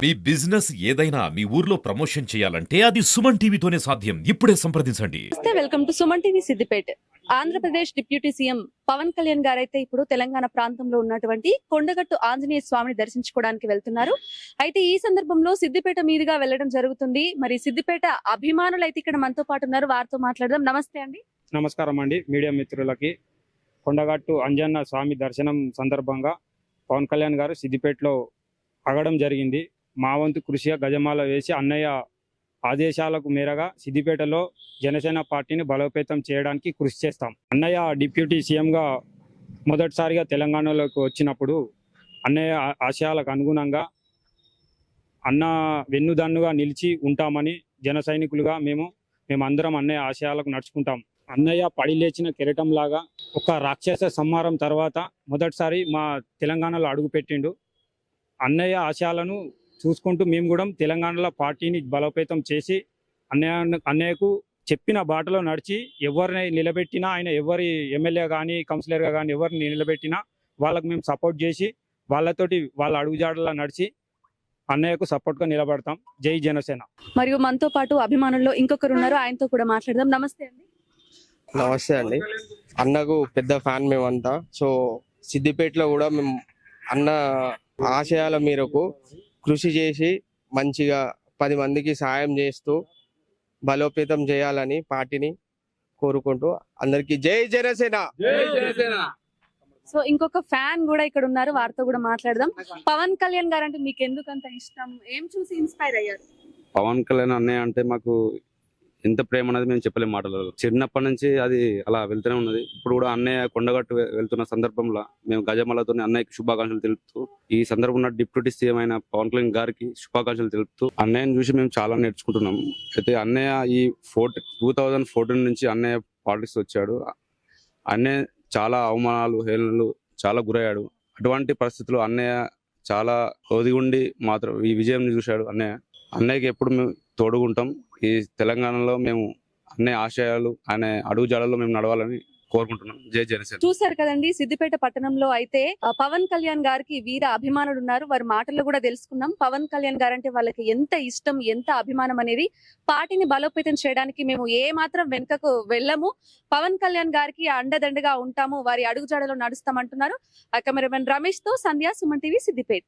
మీ business ఏదైనా మీ ఊర్లో promotion చేయాలంటే అది సుమన్ టీవీతోనే సాధ్యం. ఇప్పుడే సంప్రదించండి. నమస్తే, welcome to Suman TV Siddipet. Andhra Pradesh deputy CM Pawan Kalyan గారైతే ఇప్పుడు తెలంగాణ ప్రాంతంలో ఉన్నటువంటి కొండగట్టు ఆంజనేయ స్వామిని దర్శించుకోవడానికి వెళ్తున్నారు. అయితే ఈ సందర్భంలో సిద్దిపేట మీదుగా వెళ్లడం జరుగుతుంది. మరి సిద్దిపేట అభిమానులు అయితే ఇక్కడ మనతో పాటు ఉన్నారు, వారితో మాట్లాడదాం. నమస్తే అండి. నమస్కారం అండి. మీడియా మిత్రులకి కొండగట్టు అంజన్న స్వామి దర్శనం సందర్భంగా పవన్ కళ్యాణ్ గారు సిద్దిపేటలో ఆగడం జరిగింది. మా వంతు కృషిగా గజమాల వేసి అన్నయ్య ఆదేశాలకు మేరగా సిద్దిపేటలో జనసేన పార్టీని బలోపేతం చేయడానికి కృషి చేస్తాం. అన్నయ్య డిప్యూటీ సీఎంగా మొదటిసారిగా తెలంగాణలోకి వచ్చినప్పుడు అన్నయ్య ఆశయాలకు అనుగుణంగా అన్న వెన్నుదన్నుగా నిలిచి ఉంటామని జన సైనికులుగా మేమందరం అన్నయ్య ఆశయాలకు నడుచుకుంటాం. అన్నయ్య పడి లేచిన కెరటం లాగా ఒక రాక్షస సంహారం తర్వాత మొదటిసారి మా తెలంగాణలో అడుగుపెట్టిండు. అన్నయ్య ఆశయాలను చూసుకుంటూ మేము కూడా తెలంగాణలో పార్టీని బలోపేతం చేసి అన్నయ్యకు చెప్పిన బాటలో నడిచి ఎవరిని నిలబెట్టినా, ఆయన ఎవరి ఎమ్మెల్యే కానీ కౌన్సిలర్గా కానీ ఎవరిని నిలబెట్టినా వాళ్ళకు మేము సపోర్ట్ చేసి వాళ్ళతోటి వాళ్ళ అడుగుజాడలా నడిచి అన్నయ్యకు సపోర్ట్గా నిలబడతాం. జై జనసేన. మరియు మనతో పాటు అభిమానుల్లో ఇంకొకరు ఉన్నారు, ఆయనతో కూడా మాట్లాడదాం. నమస్తే అండి. నమస్తే అండి. అన్నకు పెద్ద ఫ్యాన్ మేమంతా. సో సిద్దిపేటలో కూడా మేము అన్న ఆశయాల మేరకు కృషి చేసి మంచిగా 10 మందికి సాయం చేస్తూ బలోపేతం చేయాలని పార్టీని కోరుకుంటూ అందరికి జై జనసేన. సో ఇంకొక ఫ్యాన్ కూడా ఇక్కడ ఉన్నారు, వారితో కూడా మాట్లాడదాం. పవన్ కళ్యాణ్ గారు అంటే మీకు ఎందుకు అంత ఇష్టం? ఏం చూసి ఇన్స్పైర్ అయ్యారు? పవన్ కళ్యాణ్ అన్నయ్య అంటే మాకు ఎంత ప్రేమ అనేది మేము చెప్పలేము మాటలు. చిన్నప్పటి నుంచి అది అలా వెళ్తూనే ఉన్నది. ఇప్పుడు కూడా అన్నయ్య కొండగట్టు వెళ్తున్న సందర్భంలో మేము గజమాలతో అన్నయ్యకి శుభాకాంక్షలు తెలుపుతూ, ఈ సందర్భంలో డిప్యూటీ సీఎం అయిన పవన్ కళ్యాణ్ గారికి శుభాకాంక్షలు తెలుపుతూ అన్నయ్యని చూసి మేము చాలా నేర్చుకుంటున్నాం. అయితే అన్నయ్య ఈ 2014 నుంచి అన్నయ్య పాలిటిక్స్ వచ్చాడు. అన్నయ్య చాలా అవమానాలు, హేళనలు చాలా గురయ్యాడు. అటువంటి పరిస్థితుల్లో అన్నయ్య చాలా ఒదిగుండి మాత్రం ఈ విజయం చూశాడు. అన్నయ్యకి ఎప్పుడు మేము తోడుగుంటాం. ఈ తెలంగాణలో మేము అన్ని ఆశయాలు అనే అడుగుజాడల్లో మేము నడవాలని కోరుకుంటున్నాం. జై జనసేన. చూసారు కదండి, సిద్దిపేట పట్టణంలో అయితే పవన్ కళ్యాణ్ గారికి వీర అభిమానులు ఉన్నారు. వారి మాటల్లో కూడా తెలుసుకున్నాం. పవన్ కళ్యాణ్ గారు అంటే వాళ్ళకి ఎంత ఇష్టం, ఎంత అభిమానం అనేది. పార్టీని బలోపేతం చేయడానికి మేము ఏ మాత్రం వెనుకకు వెళ్ళము. పవన్ కళ్యాణ్ గారికి అండదండగా ఉంటాము, వారి అడుగుజాడలో నడుస్తామంటున్నారు. కెమెరామెన్ రమేష్ తో సంధ్య, సుమన్ టీవీ, సిద్దిపేట.